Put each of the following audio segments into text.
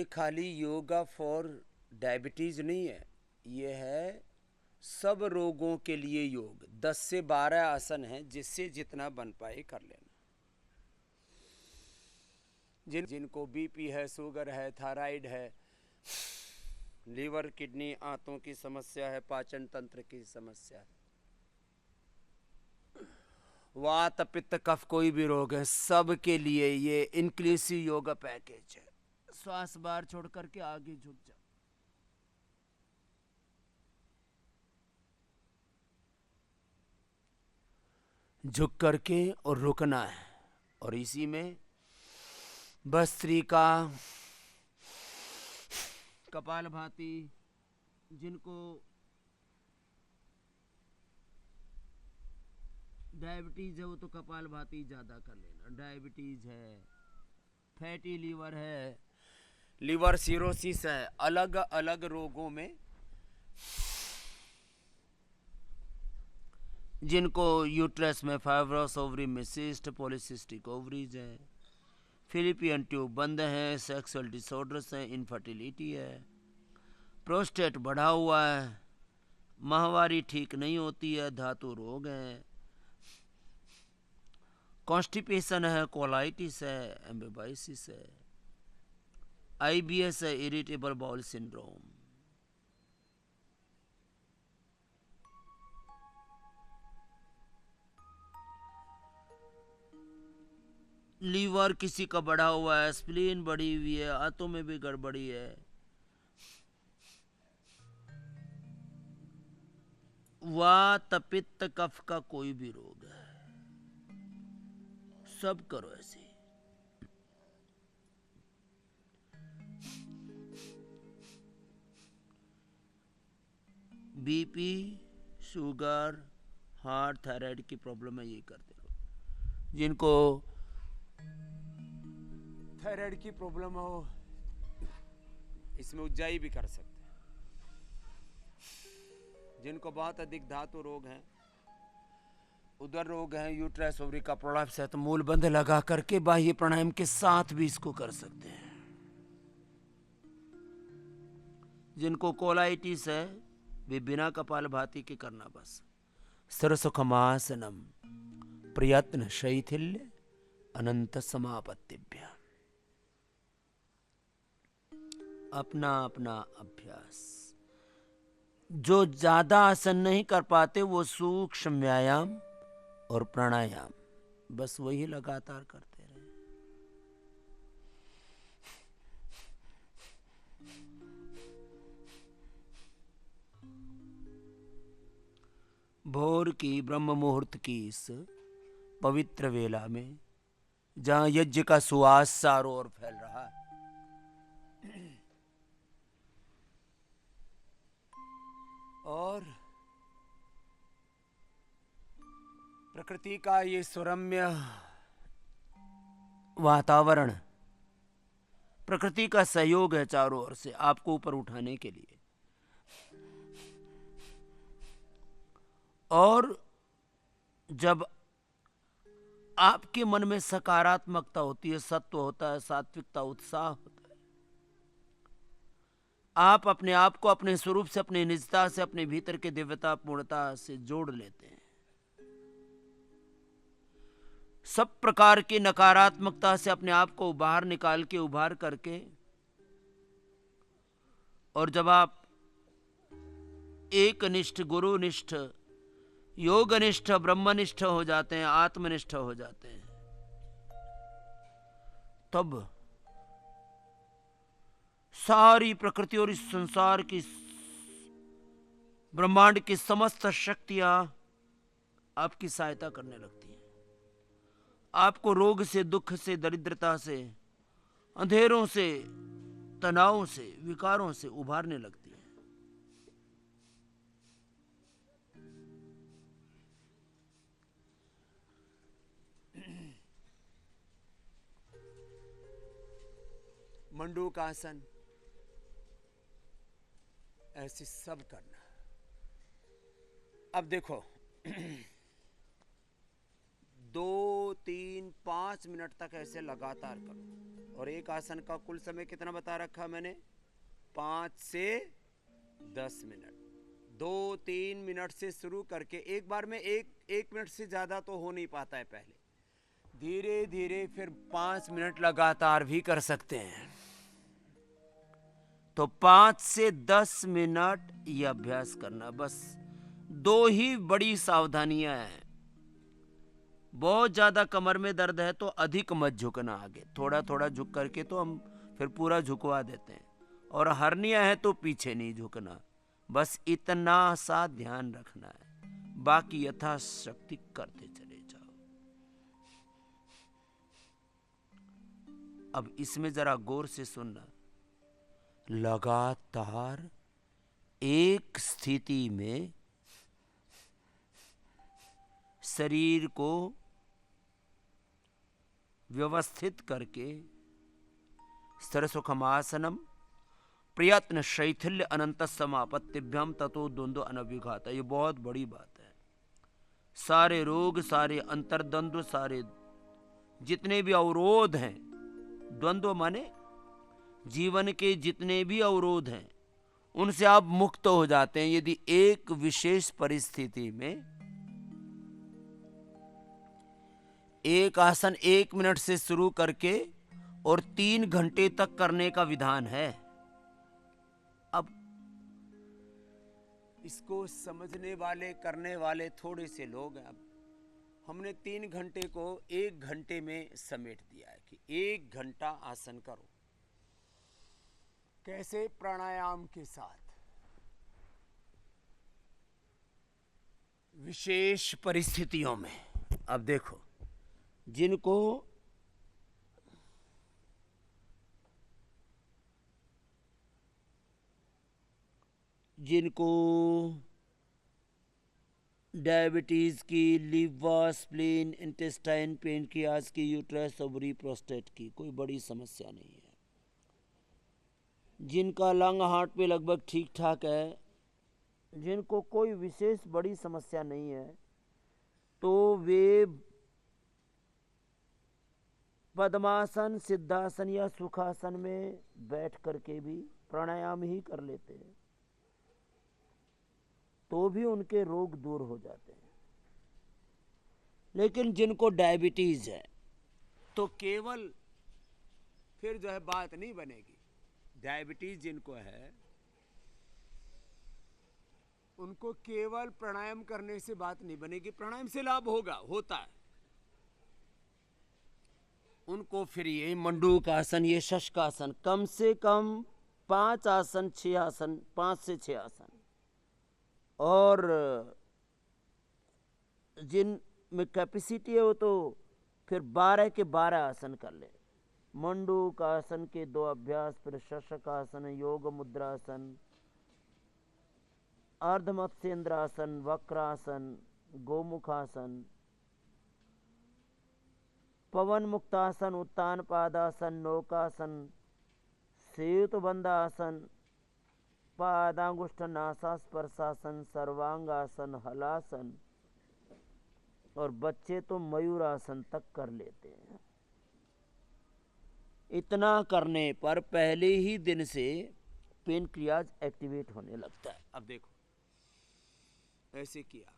खाली yoga for diabetes नहीं है, ये है सब रोगों के लिए योग। 10 से 12 आसन हैं, जिससे जितना बन पाए कर लेना। जिनको बीपी है, शुगर है, थायराइड है, लीवर, किडनी, आंतों की समस्या है, पाचन तंत्र की समस्या है, वात पित्त कफ कोई भी रोग है, सब के लिए ये इंक्लूसिव योगा पैकेज है। श्वास बाहर छोड़ करके आगे झुक जाओ। झुक करके और रुकना है, और इसी में भस्त्रिका, कपालभाति, जिनको डायबिटीज है वो तो कपालभाति ज्यादा कर लेना। डायबिटीज है, फैटी लीवर है, लिवर सिरोसिस है, अलग अलग रोगों में जिनको यूट्रस में फाइब्रोस, ओवरी में सिस्ट, पॉलीसिस्टिक ओवरीज है, फिलिपियन ट्यूब बंद है, सेक्सुअल डिसऑर्डर्स है, इनफर्टिलिटी है, प्रोस्टेट बढ़ा हुआ है, माहवारी ठीक नहीं होती है, धातु रोग है, कॉन्स्टिपेशन है, कोलाइटिस है, एम्बिबाइसिस है, आईबीएस है, इरिटेबल बाउल सिंड्रोम, लीवर किसी का बढ़ा हुआ है, स्प्लीन बढ़ी हुई है, आंतों में भी गड़बड़ी है, वात पित्त कफ का कोई भी रोग है, सब करो ऐसे। बीपी, शुगर, हार्ट, थायराइड की प्रॉब्लम है, ये करते रहो। जिनको थायराइड की प्रॉब्लम हो, इसमें उज्जाई भी कर सकते हैं। जिनको बहुत अधिक धातु रोग हैं, उदर रोग हैं, यूट्रस ओवरी का प्रोलैप्स है, तो मूल बंध लगा करके बाह्य प्राणायाम के साथ भी इसको कर सकते हैं। जिनको कोलाइटिस है, वे बिना कपालभाति के करना बस। सरसुखमासनम प्रयत्न शैथिल्य अनंत समापत्तिभ्य। अपना अपना अभ्यास। जो ज्यादा आसन नहीं कर पाते वो सूक्ष्म व्यायाम और प्राणायाम, बस वही लगातार करते रहे। भोर की ब्रह्म मुहूर्त की इस पवित्र वेला में, जहां यज्ञ का सुवास चारों ओर फैल रहा है, और प्रकृति का ये सुरम्य वातावरण, प्रकृति का सहयोग है चारों ओर से आपको ऊपर उठाने के लिए। और जब आपके मन में सकारात्मकता होती है, सत्व होता है, सात्विकता, उत्साह होता है, आप अपने आप को अपने स्वरूप से, अपनी निजता से, अपने भीतर के दिव्यता पूर्णता से जोड़ लेते हैं। सब प्रकार की नकारात्मकता से अपने आप को बाहर निकाल के, उभार करके, और जब आप एकनिष्ठ, गुरुनिष्ठ, योगनिष्ठ, ब्रह्मनिष्ठ हो जाते हैं, आत्मनिष्ठ हो जाते हैं, तब सारी प्रकृति और इस संसार की, ब्रह्मांड की समस्त शक्तियां आपकी सहायता करने लगती हैं। आपको रोग से, दुख से, दरिद्रता से, अंधेरों से, तनावों से, विकारों से उभारने लगती है। मंडूकासन, ऐसे सब करना। अब देखो 2, 3, 5 मिनट तक ऐसे लगातार करो, और एक आसन का कुल समय कितना बता रखा मैंने? 5 से 10 मिनट। 2-3 मिनट से शुरू करके एक बार में एक मिनट से ज्यादा तो हो नहीं पाता है, पहले धीरे धीरे फिर 5 मिनट लगातार भी कर सकते हैं। तो 5 से 10 मिनट ये अभ्यास करना। बस 2 ही बड़ी सावधानियां हैं। बहुत ज्यादा कमर में दर्द है तो अधिक मत झुकना आगे, थोड़ा थोड़ा झुक करके तो हम फिर पूरा झुकवा देते हैं। और हर्निया है तो पीछे नहीं झुकना, बस इतना सा ध्यान रखना है, बाकी यथाशक्ति करते चले जाओ। अब इसमें जरा गौर से सुनना। लगातार एक स्थिति में शरीर को व्यवस्थित करके सरसुखमासनम प्रयत्न शैथिल्य अनंत समापत्तिभ्यम ततो द्वंद्व अनभिघात। ये बहुत बड़ी बात है। सारे रोग, सारे अंतर्द्वंद्व, सारे जितने भी अवरोध हैं, द्वंद्व माने जीवन के जितने भी अवरोध हैं, उनसे आप मुक्त हो जाते हैं यदि एक विशेष परिस्थिति में एक आसन 1 मिनट से शुरू करके और 3 घंटे तक करने का विधान है। अब इसको समझने वाले, करने वाले थोड़े से लोग हैं। अब हमने 3 घंटे को 1 घंटे में समेट दिया है कि 1 घंटा आसन करो। कैसे? प्राणायाम के साथ। विशेष परिस्थितियों में। अब देखो, जिनको डायबिटीज की, लीवर, स्प्लीन, इंटेस्टाइन, पेनक्रियाज की, यूट्रस, ओवरी, प्रोस्टेट की कोई बड़ी समस्या नहीं है, जिनका लंग हार्ट पे लगभग ठीक ठाक है, जिनको कोई विशेष बड़ी समस्या नहीं है, तो वे पद्मासन, सिद्धासन या सुखासन में बैठ करके भी प्राणायाम ही कर लेते हैं, तो भी उनके रोग दूर हो जाते हैं। लेकिन जिनको डायबिटीज है तो केवल फिर जो है बात नहीं बनेगी। डायबिटीज जिनको है उनको केवल प्राणायाम करने से बात नहीं बनेगी। प्राणायाम से लाभ होता है उनको। फिर ये मंडूक आसन, ये शशकासन, कम से कम 5 आसन, 6 आसन, 5 से 6 आसन, और जिन में कैपेसिटी है वो तो फिर 12 के 12 आसन कर ले। मंडूक आसन के 2 अभ्यास, फिर शशकासन, योग मुद्रासन, अर्धमत्स्येंद्रासन, वक्रासन, गोमुखासन, पवन मुक्तासन, उत्तान पादासन, नौकासन, सेतुबंधासन, पादांगुष्ठ नासास्पर्शासन, सर्वांगासन, हलासन, और बच्चे तो मयूरासन तक कर लेते हैं। इतना करने पर पहले ही दिन से पेनक्रियाज एक्टिवेट होने लगता है। अब देखो, ऐसे किया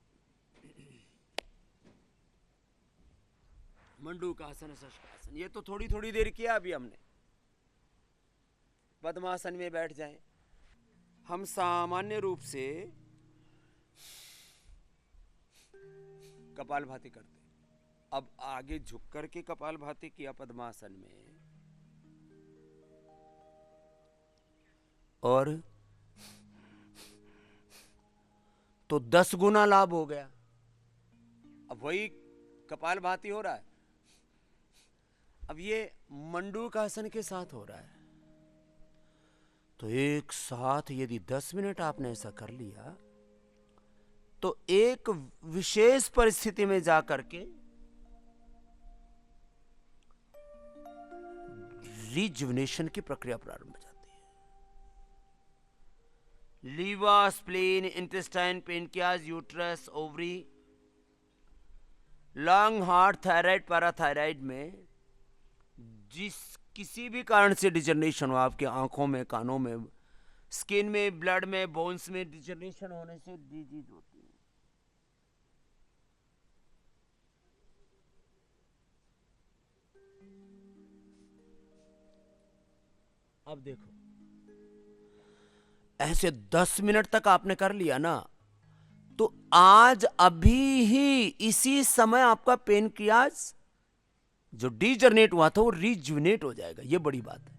मंडूकासन, शशकासन, ये तो थोड़ी थोड़ी देर किया अभी हमने। पद्मासन में बैठ जाएं। हम सामान्य रूप से कपालभाति करते, अब आगे झुक करके कपालभाति किया पद्मासन में, और तो 10 गुना लाभ हो गया। अब वही कपालभाति हो रहा है, अब ये मंडूकासन के साथ हो रहा है। तो एक साथ यदि 10 मिनट आपने ऐसा कर लिया तो एक विशेष परिस्थिति में जाकर के रिजुविनेशन की प्रक्रिया प्रारंभ हो जाती है। Liver, spleen, intestine, pancreas, uterus, ovary, lung, heart, thyroid, parathyroid में किसी भी कारण से डिजनरेशन हो, आपके आंखों में, कानों में, स्किन में, ब्लड में, बोन्स में डिजनरेशन होने से डिजीज होती है। अब देखो, ऐसे 10 मिनट तक आपने कर लिया ना, तो आज अभी ही इसी समय आपका पेनक्रियाज जो डिजनरेट हुआ था वो रिजुनेट हो जाएगा। ये बड़ी बात है।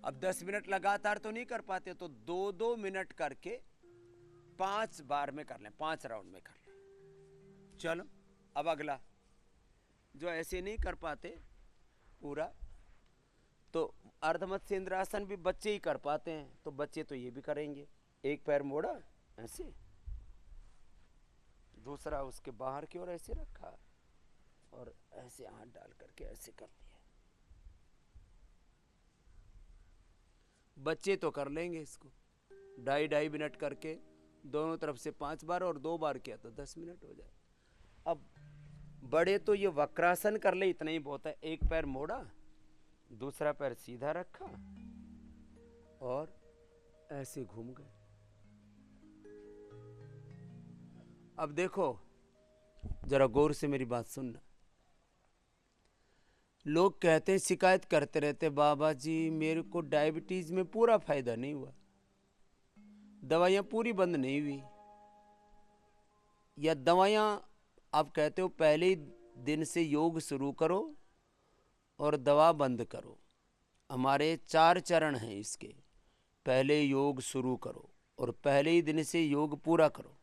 अब 10 मिनट लगातार तो नहीं कर पाते, तो 2-2 मिनट करके 5 बार में कर लें, 5 राउंड में कर लें। चलो अब अगला, जो ऐसे नहीं कर पाते पूरा, तो अर्धमत्स्येंद्रासन भी बच्चे ही कर पाते हैं, तो बच्चे तो ये भी करेंगे। एक पैर मोड़ा ऐसे, दूसरा उसके बाहर की ओर ऐसे रखा, और ऐसे हाथ डाल करके ऐसे कर लिया। बच्चे तो कर लेंगे इसको 2.5 मिनट करके, दोनों तरफ से 5 बार, और 2 बार किया तो 10 मिनट हो जाए। अब बड़े तो ये वक्रासन कर ले, इतना ही बहुत है। एक पैर मोड़ा, दूसरा पैर सीधा रखा, और ऐसे घूम गए। अब देखो, जरा गौर से मेरी बात सुनना। लोग कहते हैं, शिकायत करते रहते, बाबा जी मेरे को डायबिटीज में पूरा फायदा नहीं हुआ, दवाइयां पूरी बंद नहीं हुई, या दवाइयां, आप कहते हो पहले ही दिन से योग शुरू करो और दवा बंद करो। हमारे 4 चरण हैं इसके। पहले योग शुरू करो और पहले ही दिन से योग पूरा करो,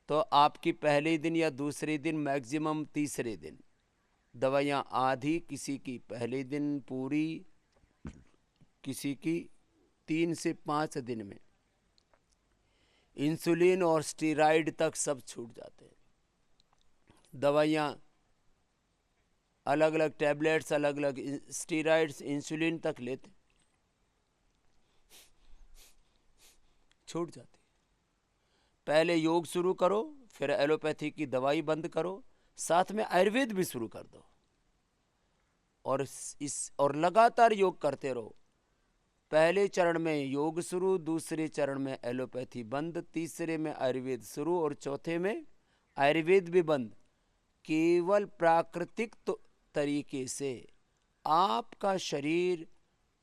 तो आपकी पहले ही दिन या दूसरे दिन, मैक्सिमम तीसरे दिन दवाइयाँ आधी, किसी की पहले दिन पूरी, किसी की 3 से 5 दिन में। इंसुलिन और स्टेरॉइड तक सब छूट जाते हैं। दवाइयाँ अलग अलग, टैबलेट्स अलग अलग, स्टेरॉइड्स, इंसुलिन तक लेते, छूट जाती। पहले योग शुरू करो, फिर एलोपैथी की दवाई बंद करो, साथ में आयुर्वेद भी शुरू कर दो, और लगातार योग करते रहो। पहले चरण में योग शुरू, दूसरे चरण में एलोपैथी बंद, तीसरे में आयुर्वेद शुरू, और चौथे में आयुर्वेद भी बंद। केवल प्राकृतिक तरीके से आपका शरीर,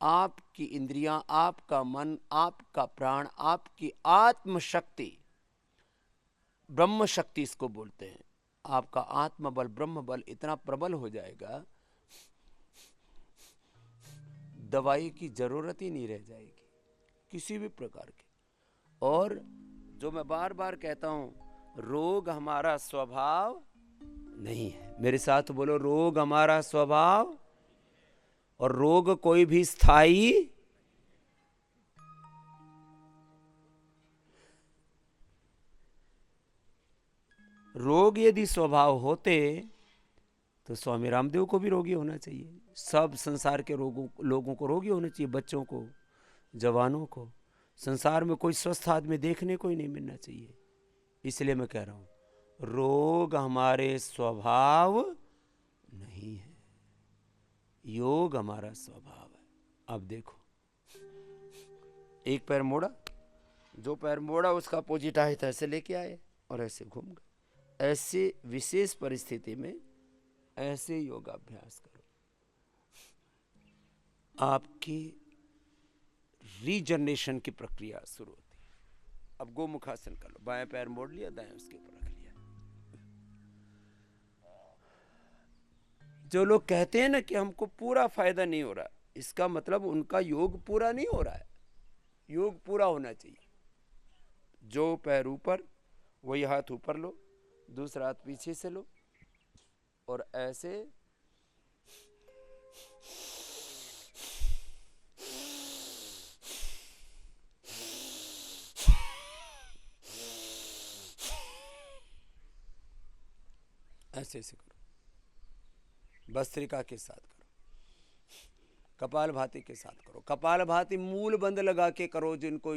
आपकी इंद्रियां, आपका मन, आपका प्राण, आपकी आत्मशक्ति, ब्रह्म शक्ति इसको बोलते हैं, आपका आत्मबल, ब्रह्म बल इतना प्रबल हो जाएगा, दवाई की जरूरत ही नहीं रह जाएगी किसी भी प्रकार की। और जो मैं बार बार कहता हूं, रोग हमारा स्वभाव नहीं है। मेरे साथ बोलो, रोग हमारा स्वभाव, और रोग कोई भी स्थायी, रोग यदि स्वभाव होते तो स्वामी रामदेव को भी रोगी होना चाहिए। सब संसार के लोगों को रोगी होना चाहिए, बच्चों को, जवानों को। संसार में कोई स्वस्थ आदमी देखने को ही नहीं मिलना चाहिए। इसलिए मैं कह रहा हूं, रोग हमारे स्वभाव नहीं है, योग हमारा स्वभाव है। अब देखो, एक पैर मोड़ा, जो पैर मोड़ा उसका अपोजिट आए तो ऐसे लेके आए और ऐसे घूम गए। ऐसे विशेष परिस्थिति में ऐसे योगाभ्यास करो, आपकी रीजनरेशन की प्रक्रिया शुरू होती है। अब गोमुखासन कर लो, बाएं पैर मोड़ लिया, दाएं उसके ऊपर रख लिया। जो लोग कहते हैं ना कि हमको पूरा फायदा नहीं हो रहा, इसका मतलब उनका योग पूरा नहीं हो रहा है। योग पूरा होना चाहिए। जो पैर ऊपर, वही हाथ ऊपर लो, दूसरा हाथ पीछे से लो, और ऐसे ऐसे ऐसे करो, भस्त्रिका के साथ करो। कपालभाति के साथ करो। कपालभाति मूल बंद लगा के करो। जिनको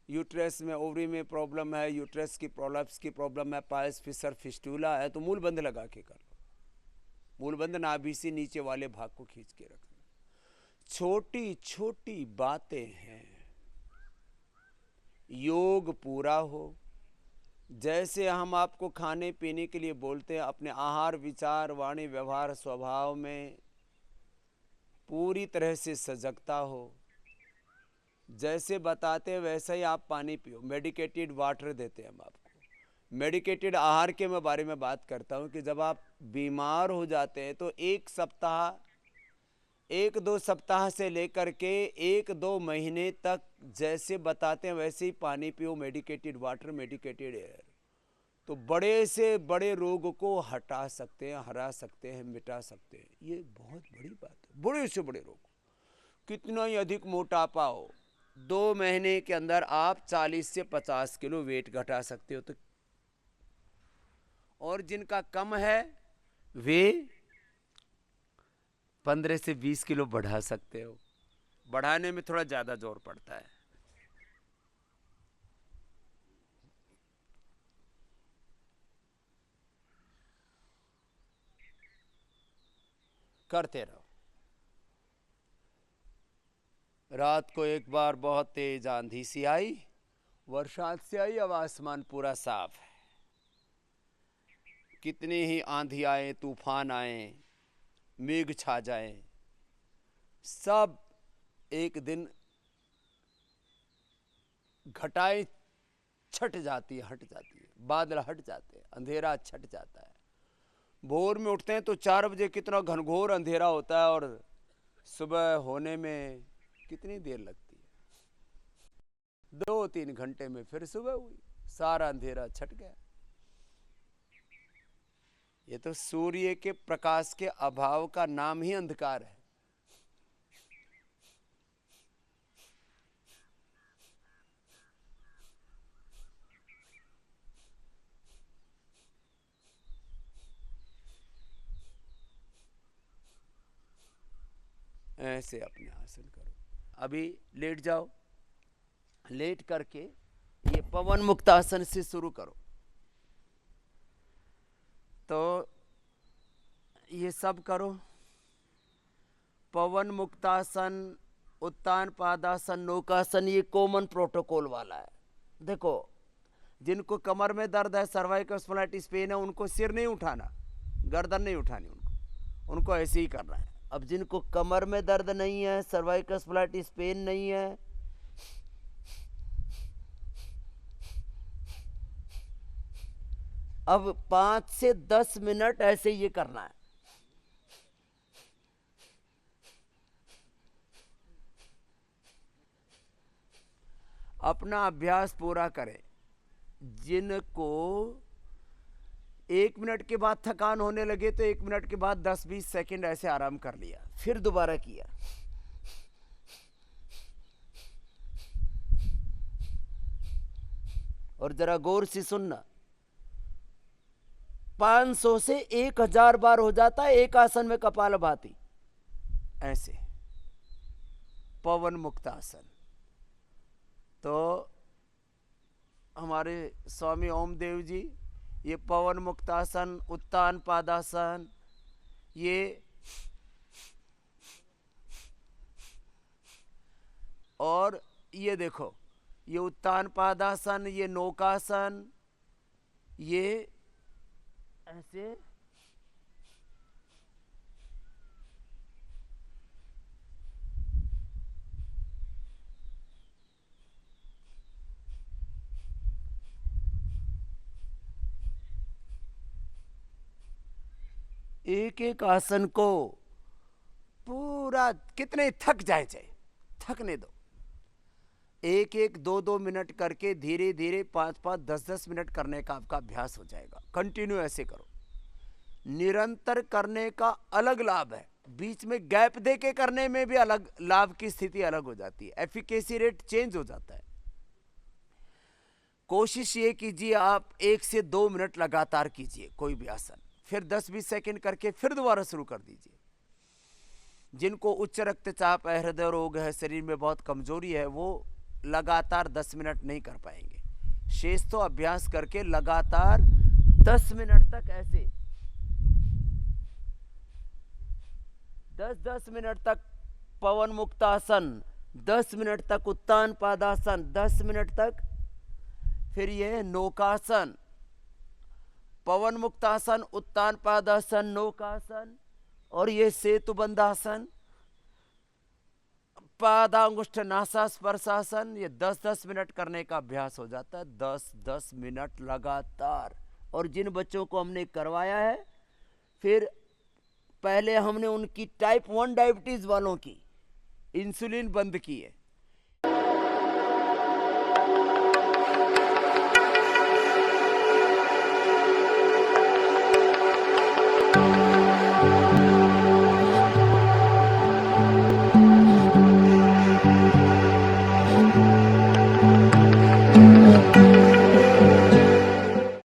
यूट्रस में, ओवरी में प्रॉब्लम है, यूट्रस की प्रोलैप्स की प्रॉब्लम है, पायस फिशर फिस्टूला है, तो मूल बंद लगा के कर लो। मूल बंद नाभि से नीचे वाले भाग को खींच के रखना। छोटी छोटी बातें हैं, योग पूरा हो। जैसे हम आपको खाने पीने के लिए बोलते हैं, अपने आहार, विचार, वाणी, व्यवहार, स्वभाव में पूरी तरह से सजगता हो। जैसे बताते हैं वैसा ही आप पानी पियो। मेडिकेटेड वाटर देते हैं हम आपको। मेडिकेटेड आहार के मैं बारे में बात करता हूँ कि जब आप बीमार हो जाते हैं तो 1 सप्ताह से लेकर के 1-2 महीने तक जैसे बताते हैं वैसे ही पानी पियो, मेडिकेटेड वाटर, मेडिकेटेड एयर, तो बड़े से बड़े रोग को हटा सकते हैं, हरा सकते हैं, मिटा सकते हैं। ये बहुत बड़ी बात है। बड़े से बड़े रोग, कितना ही अधिक मोटापा हो, 2 महीने के अंदर आप 40 से 50 किलो वेट घटा सकते हो। तो और जिनका कम है वे 15 से 20 किलो बढ़ा सकते हो। बढ़ाने में थोड़ा ज्यादा जोर पड़ता है। करते रहो। रात को एक बार बहुत तेज आंधी सी आई, वर्षा से आई, अब आसमान पूरा साफ है। कितनी ही आंधी आए, तूफान आए, मेघ छा जाए, सब एक दिन घटाएं छट जाती है, हट जाती है, बादल हट जाते हैं, अंधेरा छट जाता है। भोर में उठते हैं तो 4 बजे कितना घनघोर अंधेरा होता है और सुबह होने में कितनी देर लगती है। 2-3 घंटे में फिर सुबह हुई, सारा अंधेरा छट गया। ये तो सूर्य के प्रकाश के अभाव का नाम ही अंधकार है। ऐसे अपने आसन करो। अभी लेट जाओ, लेट करके ये पवन मुक्त आसन से शुरू करो। तो ये सब करो। पवन मुक्तासन, उत्तान पादासन, नौकासन, ये कॉमन प्रोटोकॉल वाला है। देखो, जिनको कमर में दर्द है, सर्वाइकल स्पॉन्डिलाइटिस पेन है, उनको सिर नहीं उठाना, गर्दन नहीं उठानी, उनको ऐसे ही करना है। अब जिनको कमर में दर्द नहीं है, सर्वाइकल स्पॉन्डिलाइटिस पेन नहीं है, अब 5 से 10 मिनट ऐसे ये करना है। अपना अभ्यास पूरा करें। जिनको 1 मिनट के बाद थकान होने लगे तो 1 मिनट के बाद 10-20 सेकंड ऐसे आराम कर लिया, फिर दोबारा किया। और जरा गौर से सुनना, 500 से 1000 बार हो जाता है एक आसन में कपालभाति। ऐसे पवन मुक्त आसन। तो हमारे स्वामी ओमदेव जी ये पवन मुक्तासन, उत्तान पादासन, ये और ये देखो, ये उत्तान पादासन, ये नौकासन, ये ऐसे एक एक आसन को पूरा, कितने थक जाए थकने दो, 1-1, 2-2 मिनट करके धीरे धीरे 5-5, 10-10 मिनट करने का आपका अभ्यास हो जाएगा। कंटिन्यू ऐसे करो। निरंतर करने का अलग लाभ है, बीच में गैप दे के करने में भी अलग लाभ की स्थिति अलग हो जाती है, एफिकेसी रेट चेंज हो जाता है। कोशिश ये कीजिए आप 1 से 2 मिनट लगातार कीजिए कोई भी आसन, फिर 10-20 सेकंड करके फिर दोबारा शुरू कर दीजिए। जिनको उच्च रक्तचाप है, हृदय रोग है, शरीर में बहुत कमजोरी है, वो लगातार 10 मिनट नहीं कर पाएंगे। शेष तो अभ्यास करके लगातार 10 मिनट तक ऐसे 10-10 मिनट तक पवन मुक्तासन, 10 मिनट तक उत्तान पादासन, 10 मिनट तक, फिर ये नौकासन, पवन मुक्तासन, उत्तान पादासन, नौकासन, और ये सेतु बंधासन, पादांगुष्ठ नासा स्पर्शासन। ये 10-10 मिनट करने का अभ्यास हो जाता है, 10-10 मिनट लगातार। और जिन बच्चों को हमने करवाया है, फिर पहले हमने उनकी टाइप 1 डायबिटीज वालों की इंसुलिन बंद की है,